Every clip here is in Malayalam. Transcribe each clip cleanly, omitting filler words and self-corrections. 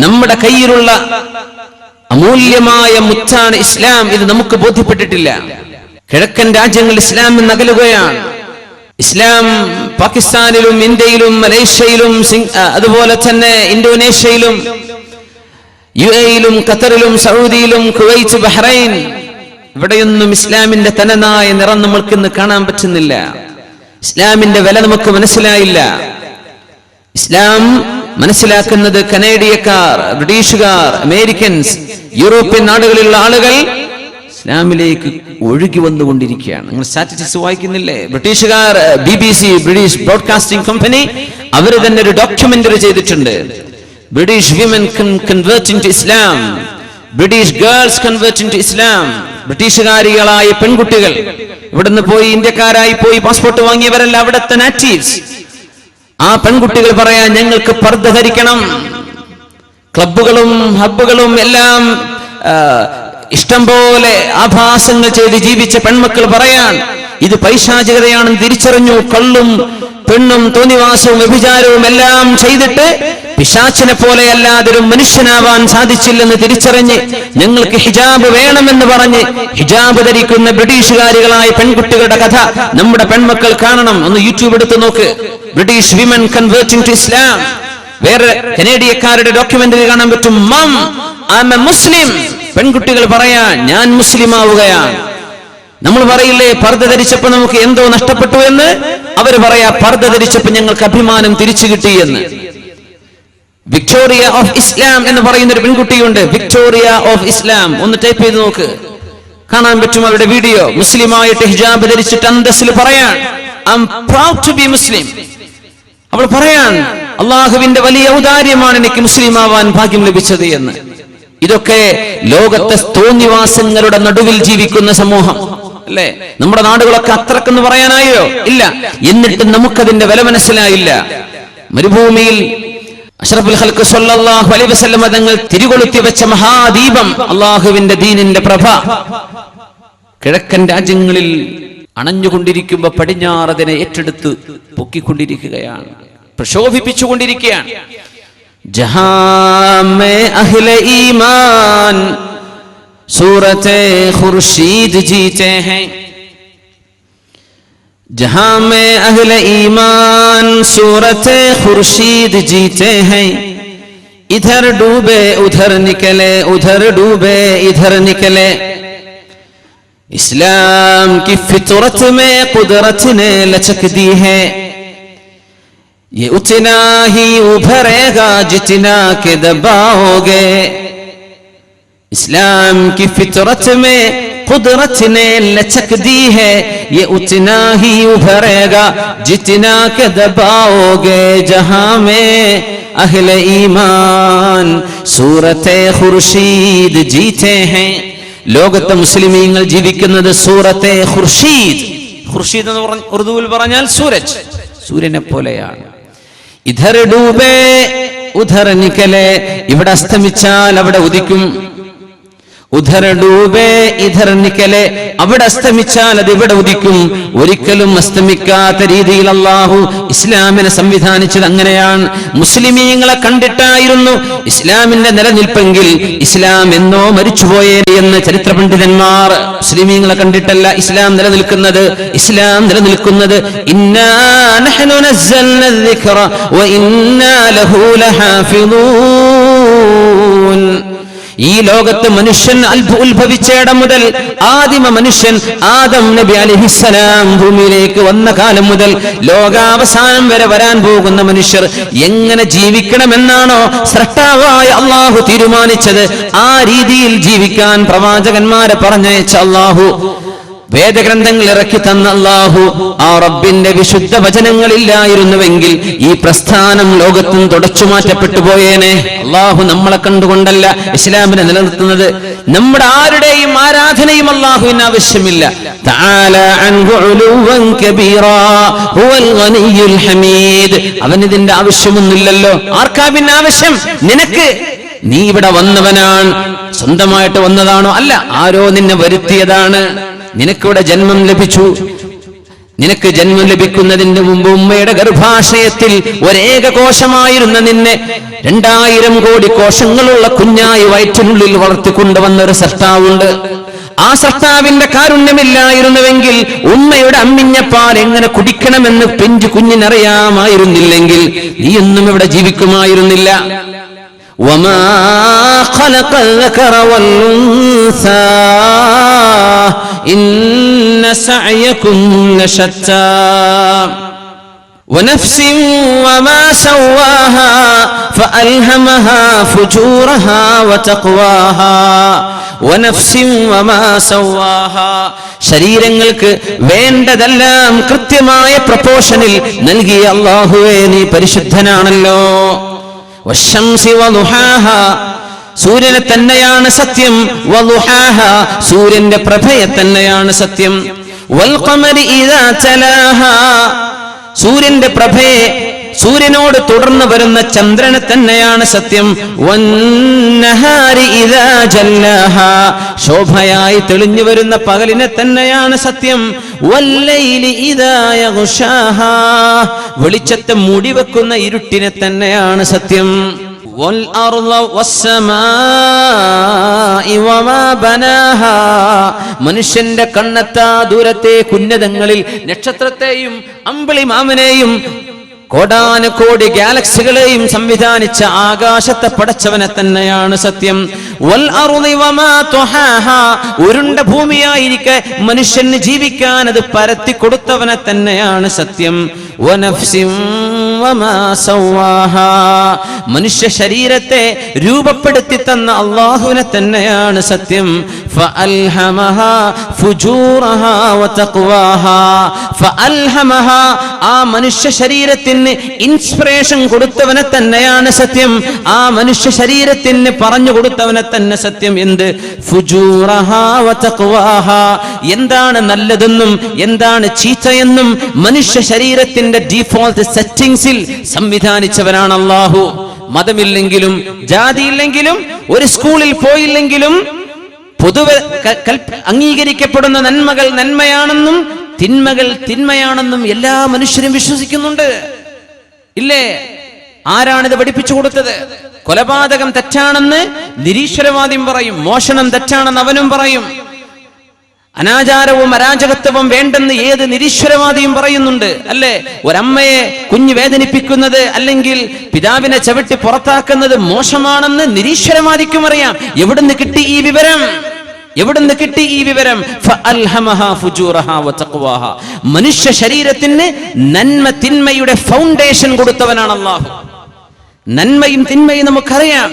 നമ്മുടെ കയ്യിലുള്ള അമൂല്യമായ മുത്താണ് ഇസ്ലാം. ഇത് നമുക്ക് ബോധ്യപ്പെട്ടിട്ടില്ല. കിഴക്കൻ രാജ്യങ്ങൾ ഇസ്ലാമിൽ നകലുകയാണ്. ഇസ്ലാം പാകിസ്ഥാനിലും ഇന്ത്യയിലും മലേഷ്യയിലും അതുപോലെ തന്നെ ഇന്തോനേഷ്യയിലും UAE-യിലും ഖത്തറിലും സൗദിയിലും കുവൈറ്റ് ബഹ്റൈൻ ഇവിടെയൊന്നും ഇസ്ലാമിന്റെ തനതായ നിറം നമ്മൾക്ക് ഇന്ന് കാണാൻ പറ്റുന്നില്ല. ഇസ്ലാമിന്റെ വില നമുക്ക് മനസ്സിലായില്ല. ഇസ്ലാം മനസ്സിലാക്കുന്നത് കനേഡിയക്കാർ, ബ്രിട്ടീഷുകാർ, അമേരിക്കൻസ്, യൂറോപ്യൻ നാടുകളിലുള്ള ആളുകൾ ഇസ്ലാമിലേക്ക് ഒഴുകി വന്നുകൊണ്ടിരിക്കുകയാണ്. നിങ്ങൾ സ്റ്റാറ്റിസ്റ്റിക്സ് വായിക്കുന്നില്ലേ? ബ്രിട്ടീഷുകാർ BBC, ബ്രിട്ടീഷ് ബ്രോഡ്കാസ്റ്റിംഗ് കമ്പനി, അവർ തന്നെ ഒരു ഡോക്യുമെന്ററി ചെയ്തിട്ടുണ്ട്. British women converting to Islam, British girls converting to Islam. ബ്രിട്ടീഷുകാരികളായ പെൺകുട്ടികൾ ഇവിടുന്ന് പോയി ഇന്ത്യക്കാരായി പോയി പാസ്പോർട്ട് വാങ്ങിയവരല്ല, അവിടുത്തെ നാറ്റീവ്സ്. ആ പെൺകുട്ടികൾ പറയാൻ ഞങ്ങൾക്ക് പർദ്ദ ധരിക്കണം. ക്ലബുകളും ഹബ്ബുകളും എല്ലാം ഇഷ്ടം പോലെ ആഭാസങ്ങൾ ചെയ്ത് ജീവിച്ച പെൺമക്കൾ പറയാൻ ഇത് പൈശാചികതയാണെന്ന് തിരിച്ചറിഞ്ഞു. കള്ളും പെണ്ണും തോന്നിവാസവും വ്യഭിചാരവും എല്ലാം ചെയ്തിട്ട് പിശാചിനെ പോലെ അല്ലാതെ ഒരു മനുഷ്യനാവാൻ സാധിച്ചില്ലെന്ന് തിരിച്ചറിഞ്ഞ് ഞങ്ങൾക്ക് ഹിജാബ് വേണമെന്ന് പറഞ്ഞ് ഹിജാബ് ധരിക്കുന്ന ബ്രിട്ടീഷുകാരികളായ പെൺകുട്ടികളുടെ കഥ നമ്മുടെ പെൺമക്കൾ കാണണം. ഒന്ന് യൂട്യൂബ് എടുത്ത് നോക്ക്. British women converting to Islam. വേറെ കനേഡിയക്കാരുടെ ഡോക്യുമെന്ററി കാണാൻ പറ്റും. Hmm I am a Muslim. പെൺകുട്ടികൾ പറയാ ഞാൻ മുസ്ലിം ആവുകയാണ്. നമ്മൾ പറയില്ലേ പർദ്ദ ധരിച്ചപ്പോ നമുക്ക് എന്തോ നഷ്ടപ്പെട്ടു എന്ന്? അവർ പറയാ പർദ്ദ ധരിച്ചപ്പോ ഞങ്ങൾക്ക് അഭിമാനം തിരിച്ചു കിട്ടി എന്ന്. വിക്ടോറിയ ഓഫ് ഇസ്ലാം എന്ന് പറയുന്ന ഒരു പെൺകുട്ടിയുണ്ട്. വിക്ടോറിയ ഓഫ് ഇസ്ലാം ഒന്ന് ടൈപ്പ് ചെയ്ത് നോക്ക്, കാണാൻ പറ്റും അവരുടെ വീഡിയോ. മുസ്ലിമായിട്ട് ഹിജാബ് ധരിച്ചിട്ട് അന്തസ്സിൽ പറയാൻ I am proud to be Muslim. അവൾ പറയാൻ അള്ളാഹുവിന്റെ വലിയ ഔദാര്യമാണ് എനിക്ക് മുസ്ലിം ആവാൻ ഭാഗ്യം ലഭിച്ചത് എന്ന്. ഇതൊക്കെ ലോകത്തെ തോന്നിവാസങ്ങളുടെ നടുവിൽ ജീവിക്കുന്ന സമൂഹം അല്ലേ? നമ്മുടെ നാടുകളൊക്കെ അത്രക്കെന്ന് പറയാനായോ? ഇല്ല. എന്നിട്ട് നമുക്കതിന്റെ വില മനസ്സിലായില്ല. മരുഭൂമിയിൽ അഷ്റഫുൽ ഖൽഖ് സ്വല്ലല്ലാഹു അലൈഹി വസല്ലം തങ്ങൾ തിരികൊളുത്തി വെച്ച മഹാദീപം അള്ളാഹുവിന്റെ ദീനിന്റെ പ്രഭ കിഴക്കൻ രാജ്യങ്ങളിൽ അണഞ്ഞുകൊണ്ടിരിക്കുമ്പോ പടിഞ്ഞാറതിനെ ഏറ്റെടുത്ത് പൊക്കിക്കൊണ്ടിരിക്കുകയാണ്, പ്രശോഭിപ്പിച്ചുകൊണ്ടിരിക്കുകയാണ്. ജഹാൻ മേ അഹ്ലെ ഈമാൻ സൂറത്തെ ഖുർശീദ് ജീത്തെ ഹൈ. जहां में अहले ईमान सूरत खुर्शीद जीते हैं. इधर डूबे उधर निकले, उधर डूबे इधर निकले. इस्लाम की फितरत में कुदरत ने लचक दी है. ये उतना ही उभरेगा जितना के दबाओगे. इस्लाम की फितरत में कुदरत ने लचक दी है. ये उतना ही उभरेगा जितना के दबाओगे. जहां में अहले ईमान सूरते खुर्शीद जीते हैं. ലോകത്തെ മുസ്ലിമീങ്ങൾ ജീവിക്കുന്നത് സൂറത്തെ ഖുർശീദ്. ഖുർശീദ് എന്ന് ഉറുദുവിൽ പറഞ്ഞാൽ സൂരജ്, സൂര്യനെ പോലെയാണ്. ഇധർ ഡൂബേ ഉധർ നിക്കലെ. ഇവിടെ അസ്തമിച്ചാൽ അവിടെ ഉദിക്കും. ഉധർ ഡൂബേ ഇധർ നിക്കലെ. അവിടെ അസ്തമിച്ചാൽ അത് ഇവിടെ ഉദിക്കും. ഒരിക്കലും അസ്തമിക്കാത്ത രീതിയിൽ അല്ലാഹു ഇസ്ലാമിനെ സംവിധാനിച്ചത് അങ്ങനെയാണ്. മുസ്ലിമീങ്ങളെ കണ്ടിട്ടായിരുന്നു ഇസ്ലാമിന്റെ നിലനിൽപ്പെങ്കിൽ ഇസ്ലാം എന്നോ മരിച്ചുപോയേ എന്ന് ചരിത്ര പണ്ഡിതന്മാർ. മുസ്ലിമീങ്ങളെ കണ്ടിട്ടല്ല ഇസ്ലാം നിലനിൽക്കുന്നത്. ഇസ്ലാം നിലനിൽക്കുന്നത് ഇന്നാ നഹ്നു നസ്സൽന الذിക്റ വഇന്നാ ലഹു ലഹാഫിളൂൻ. ഈ ലോകത്ത് മനുഷ്യൻ ഉത്ഭവിച്ചയിടം മുതൽ ആദിമ മനുഷ്യൻ ആദം നബി അലൈഹിസ്സലാം ഭൂമിയിലേക്ക് വന്ന കാലം മുതൽ ലോകാവസാനം വരെ വരാൻ പോകുന്ന മനുഷ്യർ എങ്ങനെ ജീവിക്കണമെന്നാണോ സ്രഷ്ടാവായ അള്ളാഹു തീരുമാനിച്ചത് ആ രീതിയിൽ ജീവിക്കാൻ പ്രവാചകന്മാരെ പറഞ്ഞയച്ച അള്ളാഹു, വേദഗ്രന്ഥങ്ങൾ ഇറക്കി തന്ന അല്ലാഹു, ആ റബ്ബിന്റെ വിശുദ്ധ വചനങ്ങളില്ലായിരുന്നുവെങ്കിൽ ഈ പ്രസ്ഥാനം ലോകത്തും തുടച്ചു മാറ്റപ്പെട്ടു പോയേനെ. അല്ലാഹു നമ്മളെ കണ്ടുകൊണ്ടല്ല ഇസ്ലാമിനെ നിലനിർത്തുന്നത്. നമ്മുടെ ആരുടെയും ആരാധനയും അല്ലാഹുവിന് ആവശ്യമില്ല. തആല അൻഹു ഉലുവൻ കബീറാ ഹുവൽ ഗനിയ്യുൽ ഹമീദ്. അവനിതിന്റെ ആവശ്യമൊന്നുമില്ലല്ലോ. ആർക്കാ പിന്നെ ആവശ്യം? നിനക്ക്. നീ ഇവിടെ വന്നവനാണ്, സ്വന്തമായിട്ട് വന്നതാണോ? അല്ല, ആരോ നിന്നെ വരുത്തിയതാണ്. നിനക്കിവിടെ ജന്മം ലഭിച്ചു. നിനക്ക് ജന്മം ലഭിക്കുന്നതിന് മുമ്പ് ഉമ്മയുടെ ഗർഭാശയത്തിൽ ഒരേക കോശമായിരുന്ന നിന്നെ 2000 കോടി കോശങ്ങളുള്ള കുഞ്ഞായി വയറ്റിനുള്ളിൽ വളർത്തിക്കൊണ്ടുവന്ന ഒരു സൃഷ്ടാവുണ്ട്. ആ സൃഷ്ടാവിന്റെ കാരുണ്യമില്ലായിരുന്നുവെങ്കിൽ ഉമ്മയുടെ അമ്മിഞ്ഞപ്പാൽ എങ്ങനെ കുടിക്കണമെന്ന് പിഞ്ചു കുഞ്ഞിനറിയാമായിരുന്നില്ലെങ്കിൽ നീയൊന്നും ഇവിടെ ജീവിക്കുമായിരുന്നില്ല. وما خلق الذكر والأنثى إن سعيكم لشتى ونفس وما سواها فألهمها فجورها وتقواها ونفس وما سواها ശരീരങ്ങൾക്ക് വേണ്ടതെല്ലാം കൃത്യമായ പ്രപോർഷനിൽ നൽകിയ അല്ലാഹുവേ നീ പരിശുദ്ധനാണല്ലോ. വശംസി വളുഹാഹ സൂര്യനെ തന്നെയാണ് സത്യം. വളുഹാഹ സൂര്യന്റെ പ്രഭയെ തന്നെയാണ് സത്യം. വൽഖമരി ഇദാ തലാഹ സൂര്യന്റെ പ്രഭയെ സൂര്യനോട് തുടർന്ന് വരുന്ന ചന്ദ്രനെ തന്നെയാണ് സത്യം. വന്നഹാരി ഇദാ ജല്ലാഹ ശോഭയായി തെളിഞ്ഞു വരുന്ന പകലിനെ തന്നെയാണ് സത്യം. വല്ലൈലി ഇദാ യഗ്ശാഹ വെളിച്ചത്തെ മൂടിവെക്കുന്ന ഇരുട്ടിനെ തന്നെയാണ് സത്യം. വൽഅർള വസ്സമാഇ വമാ ബനാഹാ മനുഷ്യന്റെ കണ്ണെത്താ ദൂരത്തെ ഉന്നതങ്ങളിൽ നക്ഷത്രത്തെയും അമ്പിളിമാമനെയും കോടാനുകോടി ഗാലക്സികളെയും സംവിധാനിച്ച ആകാശത്തെ പടച്ചവനെ തന്നെയാണ് സത്യം. വൽ അർളി വമാ തുഹാഹാ ഉരുണ്ട ഭൂമിയായിരിക്കെ മനുഷ്യന് ജീവിക്കാൻ അത് പരത്തി കൊടുത്തവനെ തന്നെയാണ് സത്യം. വനഫ്സിൻ വമാ സവാഹാ മനുഷ്യ ശരീരത്തെ രൂപപ്പെടുത്തി തന്ന അല്ലാഹുവിനെ തന്നെയാണ് സത്യം. ഫഅൽഹമഹാ ഫുജൂറഹാ വതഖ്വാഹാ ഫഅൽഹമഹാ ആ മനുഷ്യ ശരീരത്തിന് ഇൻസ്പിറേഷൻ കൊടുത്തവനെ തന്നെയാണ് സത്യം. ആ മനുഷ്യ ശരീരത്തിന് പറഞ്ഞു കൊടുത്തവനെ തന്നെ സത്യം. എന്ത്? ഫുജൂറഹാ വതഖ്വാഹാ എന്താണ് നല്ലതെന്നും എന്താണ് ചീത്തയെന്നും മനുഷ്യ ശരീരത്തിന്റെ ഡീഫോൾട്ട് സെറ്റിംഗ്സിൽ സംവിധാനിച്ചവനാണ് അല്ലാഹു. മതമില്ലെങ്കിലും ജാതിയില്ലെങ്കിലും ഒരു സ്കൂളിൽ പോയില്ലെങ്കിലും പൊതുവെ അംഗീകരിക്കപ്പെടുന്ന നന്മകൾ നന്മയാണെന്നും തിന്മകൾ തിന്മയാണെന്നും എല്ലാ മനുഷ്യരും വിശ്വസിക്കുന്നുണ്ട്. ഇല്ലേ? ആരാണിത് പഠിപ്പിച്ചു കൊടുത്തത്? കൊലപാതകം തെറ്റാണെന്ന് നിരീശ്വരവാദിയും പറയും, മോഷണം തെറ്റാണെന്ന് അവനും പറയും, അനാചാരവും അരാജകത്വവും വേണ്ടെന്ന് ഏത് നിരീശ്വരവാദിയും പറയുന്നുണ്ട്. അല്ലേ? ഒരമ്മയെ കുഞ്ഞ് വേദനിപ്പിക്കുന്നത് അല്ലെങ്കിൽ പിതാവിനെ ചവിട്ടി പുറത്താക്കുന്നത് മോശമാണെന്ന് നിരീശ്വരവാദിക്കും അറിയാം. എവിടുന്ന് കിട്ടി ഈ വിവരം? എവിടുന്ന് കിട്ടി ഈ വിവരം? ഫഅൽഹമഹാ ഫുജൂറഹാ വതഖ്വാഹാ മനുഷ്യ ശരീരത്തിന് നന്മ തിന്മയുടെ ഫൗണ്ടേഷൻ കൊടുത്തവനാണ് അല്ലാഹു. നന്മയും തിന്മയും നമുക്കറിയാം.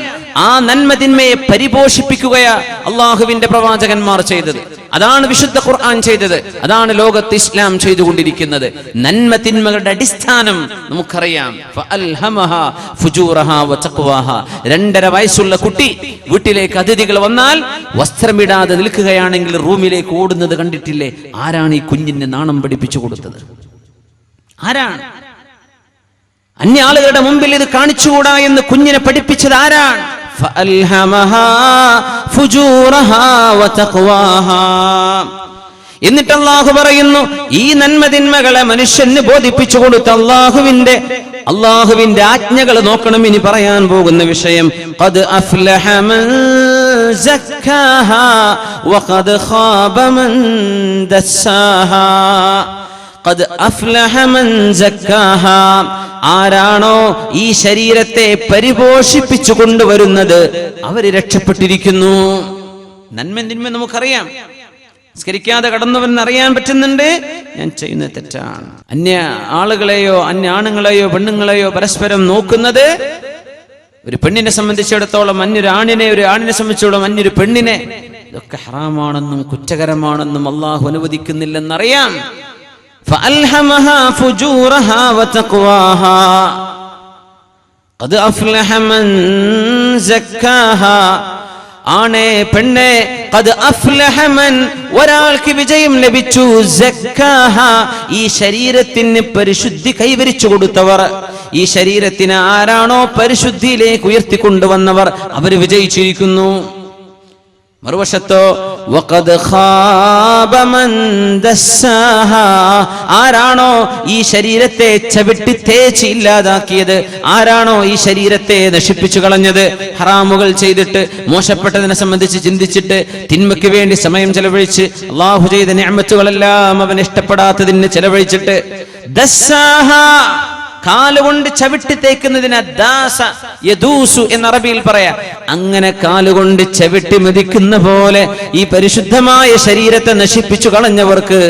ആ നന്മ തിന്മയെ പരിപോഷിപ്പിക്കുകയാ അള്ളാഹുവിന്റെ പ്രവാചകന്മാർ ചെയ്തത്. അതാണ് വിശുദ്ധ ഖുർആൻ ചെയ്തത്. അതാണ് ലോകത്ത് ഇസ്ലാം ചെയ്തുകൊണ്ടിരിക്കുന്നത്. നന്മ തിന്മകളുടെ അടിസ്ഥാനം നമുക്കറിയാം. ഫഅൽഹമഹാ ഫുജൂറഹാ വതഖ്വാഹാ 2.5 വയസ്സുള്ള കുട്ടി വീട്ടിലേക്ക് അതിഥികൾ വന്നാൽ വസ്ത്രമിടാതെ നിൽക്കുകയാണെങ്കിൽ റൂമിലേക്ക് ഓടുന്നത് കണ്ടിട്ടില്ലേ? ആരാണ് ഈ കുഞ്ഞിനെ നാണം പഠിപ്പിച്ചു കൊടുത്തത്? ആരാണ്? അന്യ ആളുകളുടെ മുമ്പിൽ ഇത് കാണിച്ചുകൂടാ എന്ന് കുഞ്ഞിനെ പഠിപ്പിച്ചത് ആരാണ്? ഫഅൽഹമഹാ ഫുജൂറഹാ വതഖ്വാഹാ എന്നിട്ട് അല്ലാഹു പറയുന്നു, ഈ നന്മതിന്മകളെ മനുഷ്യന് ബോധിപ്പിച്ചു കൊടുത്ത അല്ലാഹുവിന്റെ ആജ്ഞകൾ നോക്കണം. ഇനി പറയാൻ പോകുന്ന വിഷയം ഖദ് അഫ്ലഹ മൻ സക്കാഹാ വഖദ് ഖാബ മൻ ദസ്സാഹാ ഖദ് അഫ്ലഹ മൻ സക്കാഹാ ആരാണോ ഈ ശരീരത്തെ പരിപോഷിപ്പിച്ചു കൊണ്ടുവരുന്നത് അവര് രക്ഷപ്പെട്ടിരിക്കുന്നു. നന്മ തിന്മ നമുക്കറിയാം. സ്കരിക്കാതെ കടന്നവൻ അറിയാൻ പറ്റുന്നുണ്ട് ഞാൻ ചെയ്യുന്നത് തെറ്റാണ്. അന്യ ആളുകളെയോ അന്യ ആണുങ്ങളെയോ പെണ്ണുങ്ങളെയോ പരസ്പരം നോക്കുന്നത് ഒരു പെണ്ണിനെ സംബന്ധിച്ചിടത്തോളം അന്യൊരു ആണിനെ, ഒരു ആണിനെ സംബന്ധിച്ചിടത്തോളം അന്യൊരു പെണ്ണിനെ, ഇതൊക്കെ ഹറാമാണെന്നും കുറ്റകരമാണെന്നും അള്ളാഹു അനുവദിക്കുന്നില്ലെന്നറിയാം. فألهمها فجورها وتقواها قد أفلح من زكاها ആണേ പെണ്ണേ ഖദ് അഫ്ലഹ മൻ ഒരാൾക്ക് വിജയം ലഭിച്ചു സക്കാഹ ഈ ശരീരത്തിന് പരിശുദ്ധി കൈവരിച്ചു കൊടുത്തവർ. ഈ ശരീരത്തിന് ആരാണോ പരിശുദ്ധിയിലേക്ക് ഉയർത്തിക്കൊണ്ടുവന്നവർ അവർ വിജയിച്ചിരിക്കുന്നു. മറുവശത്തോ വഖദ് ഖാബ മൻ ദസ്സാഹാ, ആരാണോ ഈ ശരീരത്തെ ചവിട്ടി തേച്ച് ഇല്ലാതാക്കിയത്, ആരാണോ ഈ ശരീരത്തെ നശിപ്പിച്ചു കളഞ്ഞത്, ഹറാമുകൾ ചെയ്തിട്ട് മോശപ്പെട്ടതിനെ സംബന്ധിച്ച് ചിന്തിച്ചിട്ട് തിന്മയ്ക്ക് വേണ്ടി സമയം ചെലവഴിച്ച് അല്ലാഹു ചെയ്ത നിഅമത്തുകളെല്ലാം അവൻ ഇഷ്ടപ്പെടാത്തതിന് ചെലവഴിച്ചിട്ട്, ദസ്സാഹാ കാലുകൊണ്ട് ചവിട്ടി തേക്കുന്നതിന് ദാസ യദൂസു എന്ന അറബിയിൽ പറയാ. അങ്ങനെ കാലുകൊണ്ട് ചവിട്ടി മെതിക്കുന്ന പോലെ ഈ പരിശുദ്ധമായ ശരീരത്തെ നശിപ്പിച്ചു കളഞ്ഞവർക്ക്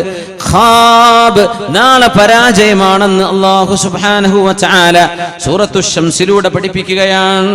ഖാബ്, നാളെ പരാജയമാണെന്ന് അല്ലാഹു സുബ്ഹാനഹു വ തആല സൂറത്തു ശംസിലൂടെ പഠിപ്പിക്കുകയാണ്.